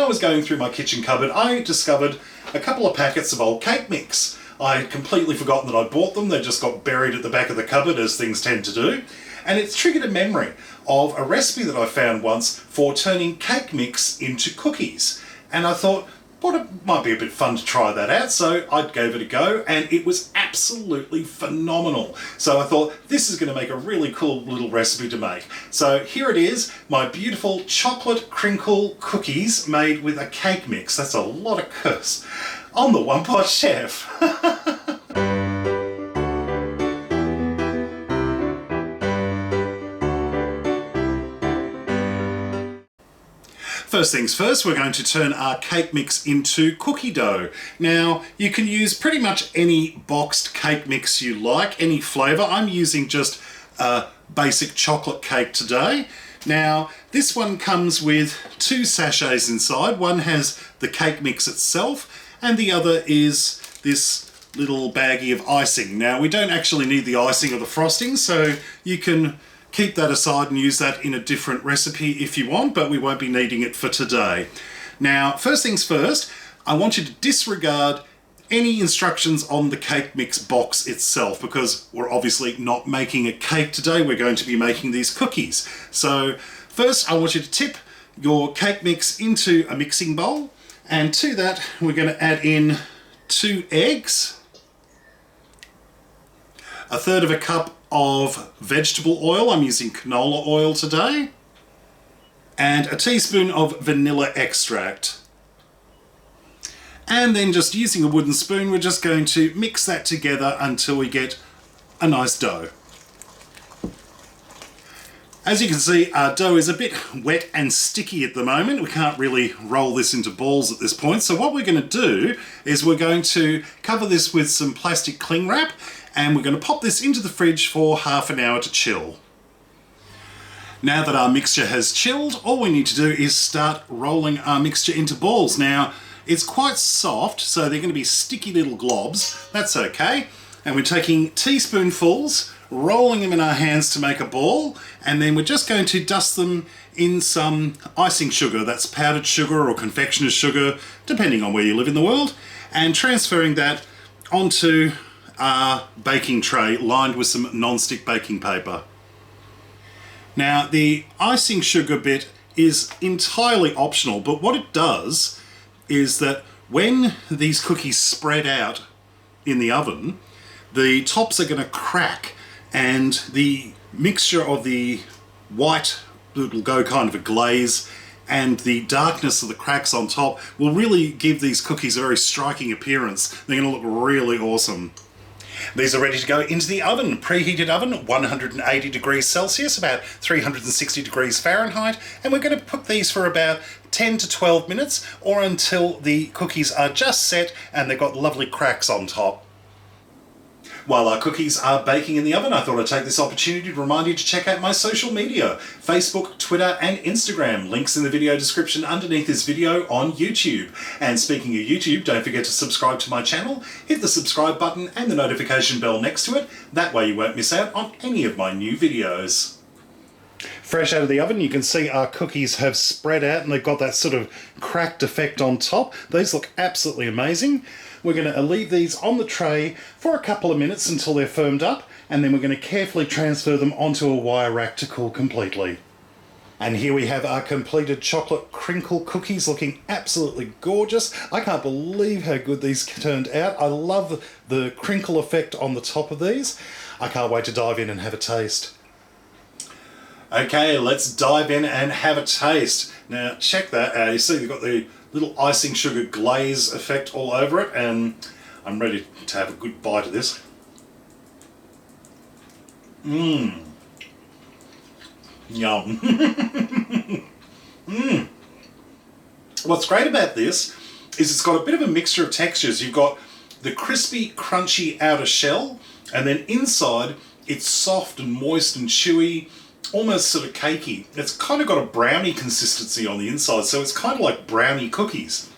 was going through my kitchen cupboard, I discovered a couple of packets of old cake mix. I had completely forgotten that I bought them. They just got buried at the back of the cupboard, as things tend to do. And it's triggered a memory of a recipe that I found once for turning cake mix into cookies. And I thought, well, it might be a bit fun to try that out, so I gave it a go, and it was absolutely phenomenal. So I thought, this is going to make a really cool little recipe to make. So here it is, my beautiful chocolate crinkle cookies made with a cake mix. That's a lot of curse. On the One Pot Chef. First things first, we're going to turn our cake mix into cookie dough. Now, you can use pretty much any boxed cake mix you like, any flavour. I'm using just a basic chocolate cake today. Now, this one comes with 2 sachets inside. One has the cake mix itself, and the other is this little baggie of icing. Now, we don't actually need the icing or the frosting, so you can keep that aside and use that in a different recipe if you want, but we won't be needing it for today. Now, first things first, I want you to disregard any instructions on the cake mix box itself, because we're obviously not making a cake today, we're going to be making these cookies. So first, I want you to tip your cake mix into a mixing bowl, and to that we're going to add in 2 eggs, 1/3 of a cup of vegetable oil, I'm using canola oil today, and a teaspoon of vanilla extract. And then just using a wooden spoon, we're just going to mix that together until we get a nice dough. As you can see, our dough is a bit wet and sticky at the moment. We can't really roll this into balls at this point. So what we're going to do is we're going to cover this with some plastic cling wrap, and we're going to pop this into the fridge for half an hour to chill. Now that our mixture has chilled, all we need to do is start rolling our mixture into balls. Now, it's quite soft, so they're going to be sticky little globs. That's okay. And we're taking teaspoonfuls, rolling them in our hands to make a ball, and then we're just going to dust them in some icing sugar. That's powdered sugar or confectioner's sugar, depending on where you live in the world, and transferring that onto our baking tray lined with some non-stick baking paper. Now, the icing sugar bit is entirely optional, but what it does is that when these cookies spread out in the oven, the tops are going to crack, and the mixture of the white, it will go kind of a glaze, and the darkness of the cracks on top will really give these cookies a very striking appearance. They're going to look really awesome. These are ready to go into the oven. Preheated oven, 180 degrees Celsius, about 360 degrees Fahrenheit, and we're going to cook these for about 10 to 12 minutes, or until the cookies are just set and they've got lovely cracks on top. While our cookies are baking in the oven, I thought I'd take this opportunity to remind you to check out my social media, Facebook, Twitter and Instagram. Links in the video description underneath this video on YouTube. And speaking of YouTube, don't forget to subscribe to my channel, hit the subscribe button and the notification bell next to it. That way you won't miss out on any of my new videos. Fresh out of the oven, you can see our cookies have spread out and they've got that sort of cracked effect on top. These look absolutely amazing. We're going to leave these on the tray for a couple of minutes until they're firmed up, and then we're going to carefully transfer them onto a wire rack to cool completely. And here we have our completed chocolate crinkle cookies, looking absolutely gorgeous. I can't believe how good these turned out. I love the crinkle effect on the top of these. I can't wait to dive in and have a taste. Okay, let's dive in and have a taste. Now, check that out. You see you've got the little icing sugar glaze effect all over it, and I'm ready to have a good bite of this. Mmm. Yum. Mmm. What's great about this is it's got a bit of a mixture of textures. You've got the crispy, crunchy outer shell, and then inside it's soft and moist and chewy, almost sort of cakey. It's kind of got a brownie consistency on the inside, so it's kind of like brownie cookies.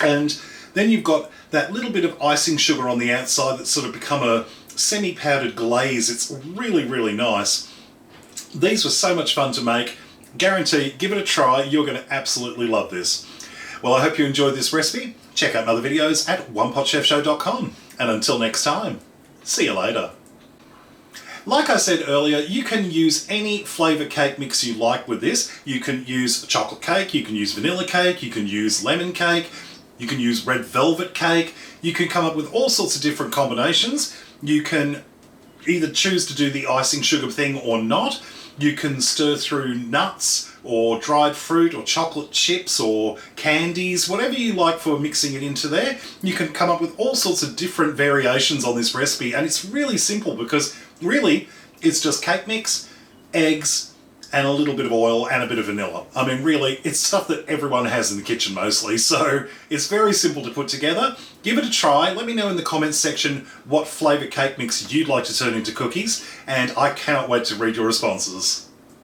And then you've got that little bit of icing sugar on the outside that's sort of become a semi-powdered glaze. It's really, really nice. These were so much fun to make. Guarantee, give it a try, you're going to absolutely love this. Well, I hope you enjoyed this recipe. Check out my other videos at onepotchefshow.com. And until next time, see you later. Like I said earlier, you can use any flavour cake mix you like with this. You can use chocolate cake, you can use vanilla cake, you can use lemon cake, you can use red velvet cake. You can come up with all sorts of different combinations. You can either choose to do the icing sugar thing or not. You can stir through nuts or dried fruit or chocolate chips or candies, whatever you like for mixing it into there. You can come up with all sorts of different variations on this recipe, and it's really simple because really it's just cake mix, eggs, and a little bit of oil and a bit of vanilla. I mean, really, it's stuff that everyone has in the kitchen mostly, so it's very simple to put together. Give it a try. Let me know in the comments section what flavour cake mix you'd like to turn into cookies, and I cannot wait to read your responses.